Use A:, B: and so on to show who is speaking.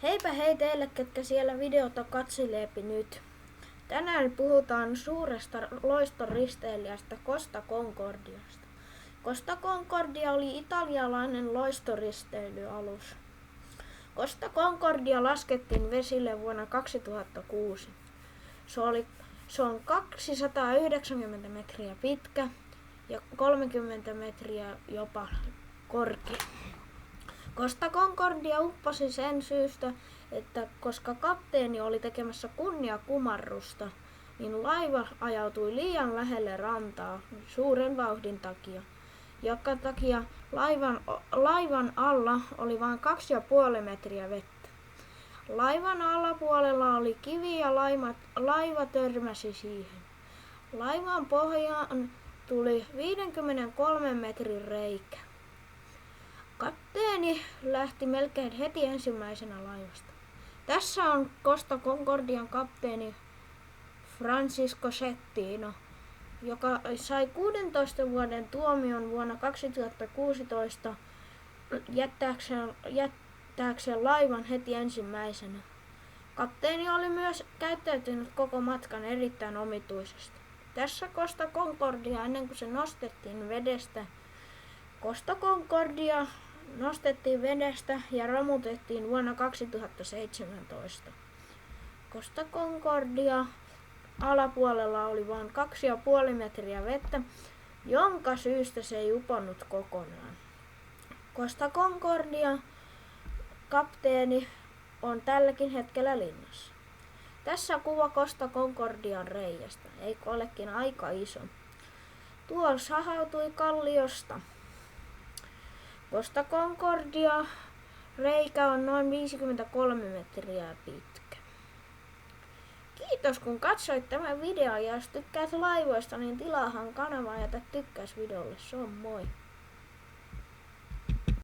A: Heipä hei teille, ketkä siellä videota katseleepi nyt. Tänään puhutaan suuresta loistoristeilijästä Costa Concordiasta. Costa Concordia oli italialainen loistoristeilyalus. Costa Concordia laskettiin vesille vuonna 2006. Se on 290 metriä pitkä ja 30 metriä jopa korkea. Costa Concordia upposi sen syystä, että koska kapteeni oli tekemässä kunniakumarrusta, niin laiva ajautui liian lähelle rantaa suuren vauhdin takia, joka takia laivan alla oli vain 2,5 metriä vettä. Laivan alapuolella oli kivi ja laiva törmäsi siihen. Laivan pohjaan tuli 53 metrin reikä. Kapteeni lähti melkein heti ensimmäisenä laivasta. Tässä on Costa Concordian kapteeni Francisco Schettino, joka sai 16 vuoden tuomion vuonna 2016 jättääkseen laivan heti ensimmäisenä. Kapteeni oli myös käyttäytynyt koko matkan erittäin omituisesti. Tässä Costa Concordia ennen kuin se nostettiin vedestä. Costa Concordia nostettiin vedestä ja romutettiin vuonna 2017. Costa Concordia alapuolella oli vain 2,5 metriä vettä, jonka syystä se ei uponnut kokonaan. Costa Concordia kapteeni on tälläkin hetkellä linnassa. Tässä kuva Costa Concordian reiästä, eikö olekin aika iso? Tuo sahautui kalliosta. Costa Concordia reikä on noin 53 metriä pitkä. Kiitos kun katsoit tämän videon ja jos tykkäät laivoista, niin tilaahan kanavaa ja jätä tykkäys videolle. Se on moi!